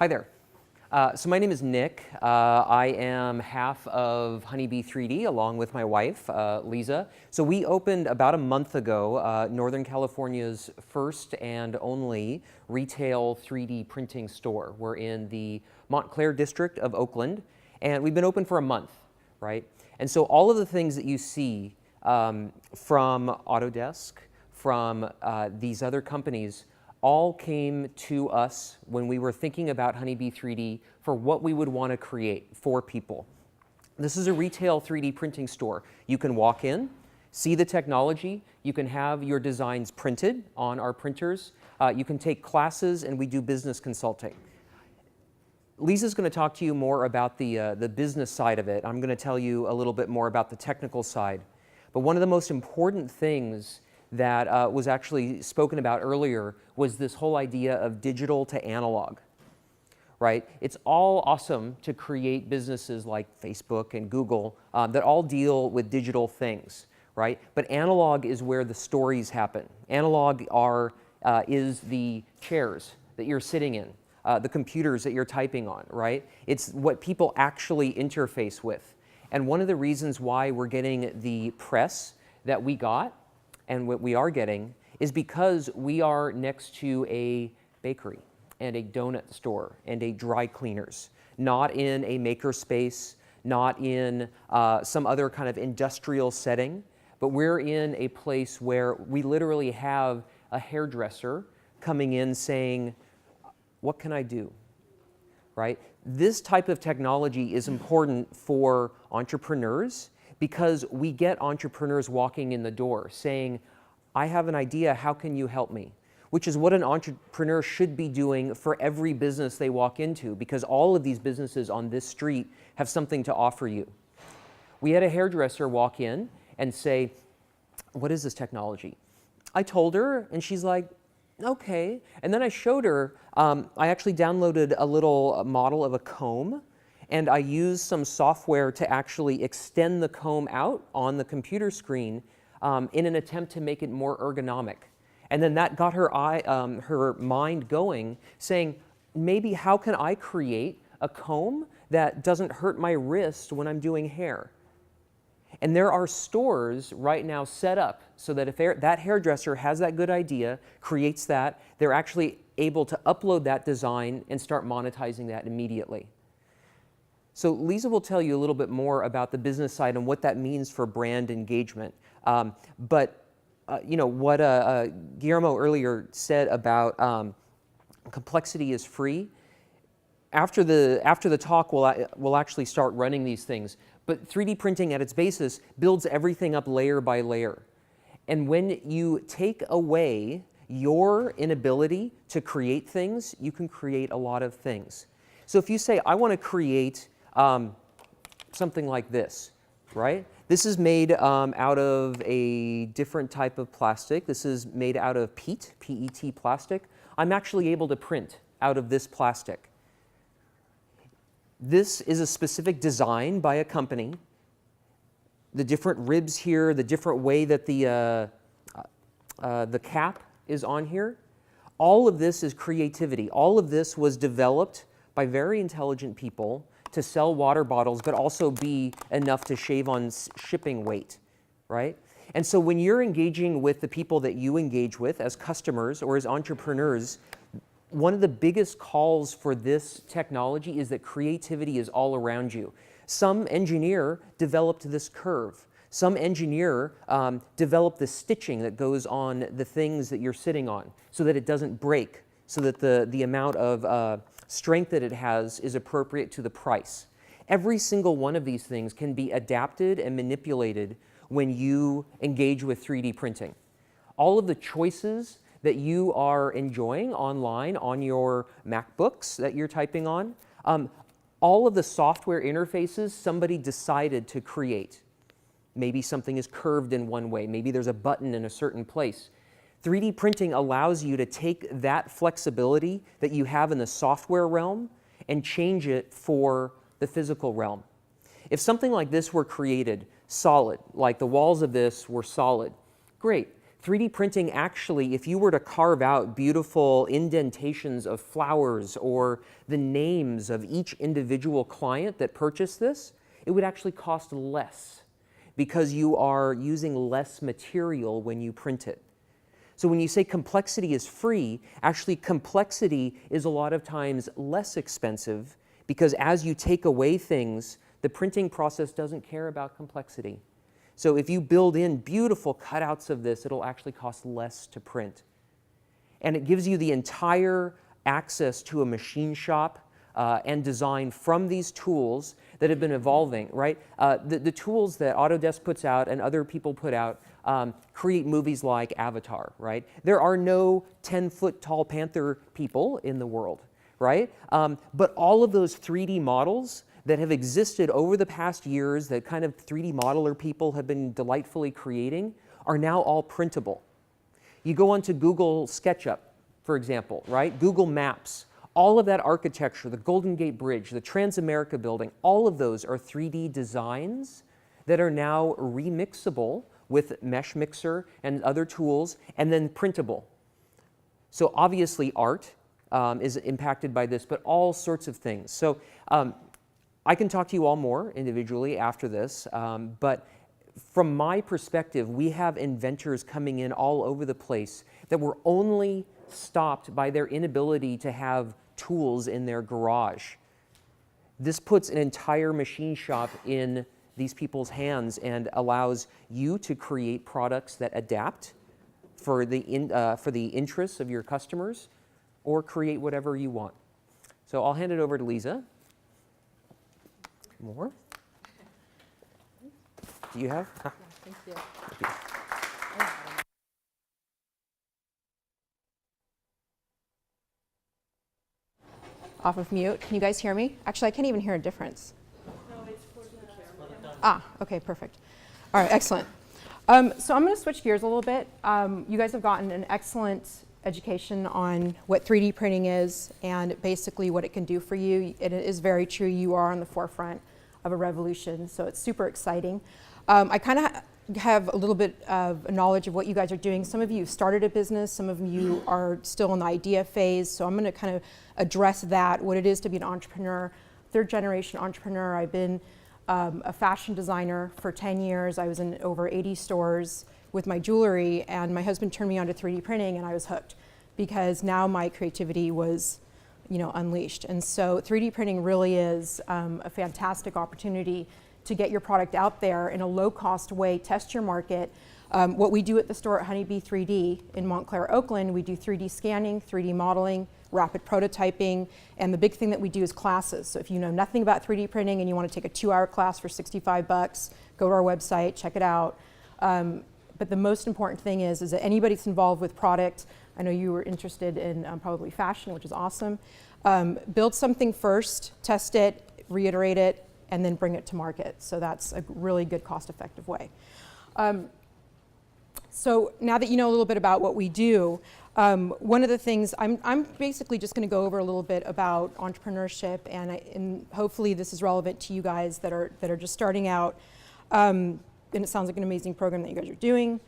Hi there. So my name is Nick. I am half of HoneyBee3D along with my wife, Lisa. So we opened about a month ago Northern California's first and only retail 3D printing store. We're in the Montclair district of Oakland, and we've been open for a month, right? And so all of the things that you see from Autodesk, from these other companies, all came to us when we were thinking about HoneyBee3D for what we would want to create for people. This is a retail 3D printing store. You can walk in, see the technology, you can have your designs printed on our printers, you can take classes, and we do business consulting. Lisa's going to talk to you more about the business side of it. I'm going to tell you a little bit more about the technical side. But one of the most important things that was actually spoken about earlier was this whole idea of digital to analog, right? It's all awesome to create businesses like Facebook and Google that all deal with digital things, right? But analog is where the stories happen. Analog is the chairs that you're sitting in, the computers that you're typing on, right? It's what people actually interface with. And one of the reasons why we're getting the press that we got and what we are getting is because we are next to a bakery and a donut store and a dry cleaners, not in a maker space, not in some other kind of industrial setting, but we're in a place where we literally have a hairdresser coming in saying, what can I do, right? This type of technology is important for entrepreneurs because we get entrepreneurs walking in the door saying, I have an idea, how can you help me? Which is what an entrepreneur should be doing for every business they walk into, because all of these businesses on this street have something to offer you. We had a hairdresser walk in and say, what is this technology? I told her, and she's like, okay. And then I showed her, I actually downloaded a little model of a comb, and I used some software to actually extend the comb out on the computer screen in an attempt to make it more ergonomic. And then that got her mind going, saying, maybe how can I create a comb that doesn't hurt my wrist when I'm doing hair? And there are stores right now set up so that if that hairdresser has that good idea, creates that, they're actually able to upload that design and start monetizing that immediately. So Lisa will tell you a little bit more about the business side and what that means for brand engagement. You know, what Guillermo earlier said about complexity is free. After the talk, we'll actually start running these things. But 3D printing at its basis builds everything up layer by layer. And when you take away your inability to create things, you can create a lot of things. So if you say, I want to create something like this, right? This is made out of a different type of plastic. This is made out of PET, P-E-T plastic. I'm actually able to print out of this plastic. This is a specific design by a company. The different ribs here, the different way that the cap is on here, all of this is creativity. All of this was developed by very intelligent people to sell water bottles, but also be enough to shave on shipping weight, right? And so when you're engaging with the people that you engage with as customers or as entrepreneurs, one of the biggest calls for this technology is that creativity is all around you. Some engineer developed this curve. Some engineer developed the stitching that goes on the things that you're sitting on so that it doesn't break, so that the amount of strength that it has is appropriate to the price. Every single one of these things can be adapted and manipulated when you engage with 3D printing. All of the choices that you are enjoying online on your MacBooks that you're typing on, all of the software interfaces somebody decided to create. Maybe something is curved in one way. Maybe there's a button in a certain place. 3D printing allows you to take that flexibility that you have in the software realm and change it for the physical realm. If something like this were created solid, like the walls of this were solid, great. 3D printing actually, if you were to carve out beautiful indentations of flowers or the names of each individual client that purchased this, it would actually cost less because you are using less material when you print it. So when you say complexity is free, actually complexity is a lot of times less expensive because as you take away things, the printing process doesn't care about complexity. So if you build in beautiful cutouts of this, it'll actually cost less to print. And it gives you the entire access to a machine shop and design from these tools that have been evolving, right? The tools that Autodesk puts out and other people put out create movies like Avatar, right? There are no 10-foot tall panther people in the world, right? But all of those 3D models that have existed over the past years that kind of 3D modeler people have been delightfully creating are now all printable. You go onto Google SketchUp, for example, right? Google Maps, all of that architecture, the Golden Gate Bridge, the Transamerica Building, all of those are 3D designs that are now remixable with Mesh Mixer and other tools, and then printable. So obviously art is impacted by this, but all sorts of things. So I can talk to you all more individually after this, but from my perspective, we have inventors coming in all over the place that were only stopped by their inability to have tools in their garage. This puts an entire machine shop in these people's hands and allows you to create products that adapt for the interests of your customers or create whatever you want. So I'll hand it over to Lisa. More? Do you have? Yeah, thank you. Thank you. Off of mute. Can you guys hear me? Actually, I can't even hear a difference. No, it's for the camera. Ah, okay, perfect. All right, excellent. So I'm going to switch gears a little bit. You guys have gotten an excellent education on what 3D printing is and basically what it can do for you. It is very true. You are on the forefront of a revolution, so it's super exciting. I kind of have a little bit of knowledge of what you guys are doing. Some of you started a business, some of you are still in the idea phase, so I'm going to kind of address that, what it is to be an entrepreneur, third generation entrepreneur. I've been a fashion designer for 10 years. I was in over 80 stores with my jewelry, and my husband turned me on to 3D printing, and I was hooked because now my creativity was, you know, unleashed. And so 3D printing really is a fantastic opportunity to get your product out there in a low-cost way, test your market. What we do at the store at HoneyBee3D in Montclair, Oakland, we do 3D scanning, 3D modeling, rapid prototyping, and the big thing that we do is classes. So if you know nothing about 3D printing and you want to take a 2-hour class for $65, go to our website, check it out. But the most important thing is that anybody that's involved with product, I know you were interested in probably fashion, which is awesome. Build something first, test it, reiterate it, and then bring it to market. So that's a really good cost-effective way. So now that you know a little bit about what we do, one of the things, I'm basically just going to go over a little bit about entrepreneurship, and hopefully this is relevant to you guys that are just starting out. And it sounds like an amazing program that you guys are doing.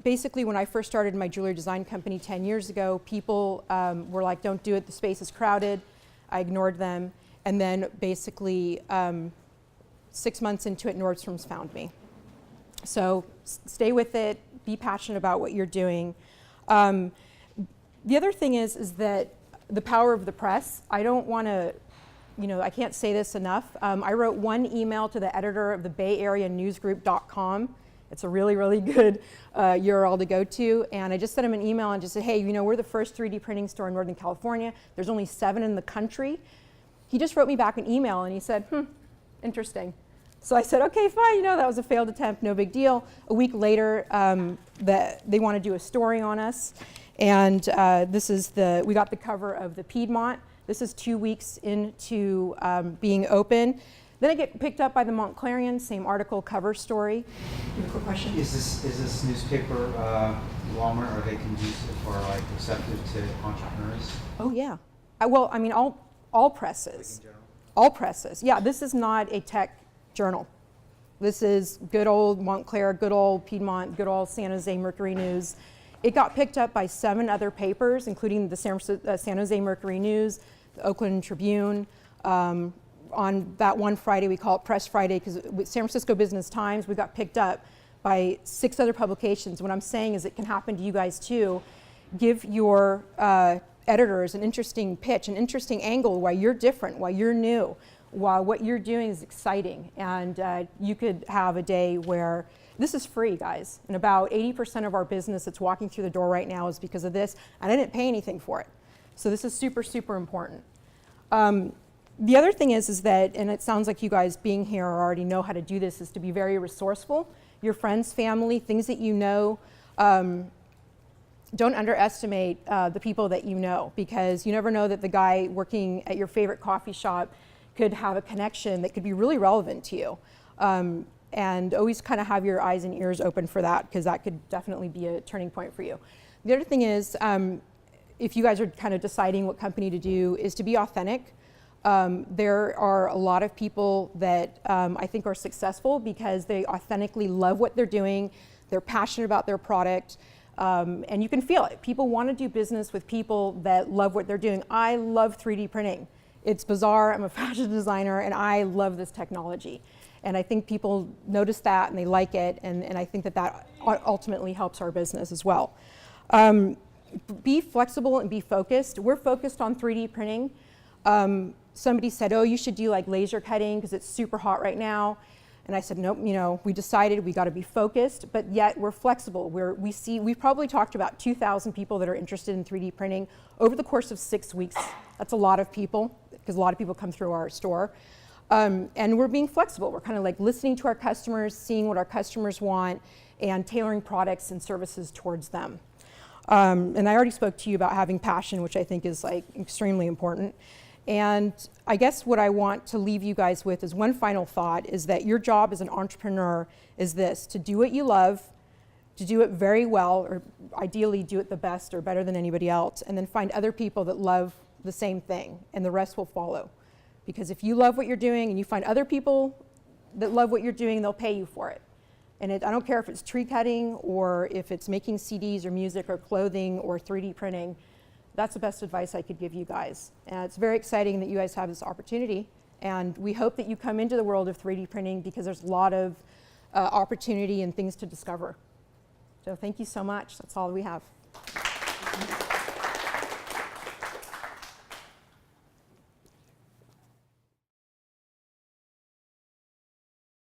Basically, when I first started my jewelry design company 10 years ago, people were like, don't do it, the space is crowded. I ignored them. And then basically, 6 months into it, Nordstrom's found me. So stay with it, be passionate about what you're doing. The other thing is that the power of the press, I don't want to, you know, I can't say this enough. I wrote one email to the editor of the Bay Area Newsgroup.com. It's a really, really good URL to go to. And I just sent him an email and just said, hey, you know, we're the first 3D printing store in Northern California. There's only 7 in the country. He just wrote me back an email and he said, interesting. So I said, okay, fine, you know, that was a failed attempt, no big deal. A week later, they want to do a story on us. And this is we got the cover of the Piedmont. This is 2 weeks into being open. Then I get picked up by the Montclarian, same article, cover story. Quick question. Is this newspaper Walmart, are they conducive or like receptive to entrepreneurs? Oh yeah. Well, I mean, all presses. Like in general? All presses. Yeah, this is not a tech journal. This is good old Montclair, good old Piedmont, good old San Jose Mercury News. It got picked up by 7 other papers, including the San Jose Mercury News, the Oakland Tribune. On that one Friday, we call it Press Friday, because with San Francisco Business Times, we got picked up by 6 other publications. What I'm saying is it can happen to you guys too. Give your editors an interesting pitch, an interesting angle, why you're different, why you're new, why what you're doing is exciting. And you could have a day where this is free, guys. And about 80% of our business that's walking through the door right now is because of this, and I didn't pay anything for it. So this is super, super important. The other thing is that, and it sounds like you guys being here already know how to do this, is to be very resourceful. Your friends, family, things that you know. Don't underestimate the people that you know, because you never know that the guy working at your favorite coffee shop could have a connection that could be really relevant to you. And always kind of have your eyes and ears open for that, because that could definitely be a turning point for you. The other thing is, if you guys are kind of deciding what company to do, is to be authentic. There are a lot of people that I think are successful because they authentically love what they're doing, they're passionate about their product, and you can feel it. People want to do business with people that love what they're doing. I love 3D printing. It's bizarre, I'm a fashion designer, and I love this technology. And I think people notice that and they like it, and I think that that ultimately helps our business as well. Be flexible and be focused. We're focused on 3D printing. Somebody said, oh, you should do like laser cutting because it's super hot right now. And I said, nope, you know, we decided we got to be focused, but yet we're flexible. We've probably talked to about 2,000 people that are interested in 3D printing over the course of 6 weeks. That's a lot of people, because a lot of people come through our store. And we're being flexible. We're kind of like listening to our customers, seeing what our customers want, and tailoring products and services towards them. And I already spoke to you about having passion, which I think is like extremely important. And I guess what I want to leave you guys with is one final thought, is that your job as an entrepreneur is this: to do what you love, to do it very well, or ideally do it the best or better than anybody else, and then find other people that love the same thing, and the rest will follow. Because if you love what you're doing and you find other people that love what you're doing, they'll pay you for it. And I don't care if it's tree cutting or if it's making CDs or music or clothing or 3D printing. That's the best advice I could give you guys. And it's very exciting that you guys have this opportunity. And we hope that you come into the world of 3D printing, because there's a lot of opportunity and things to discover. So thank you so much. That's all we have.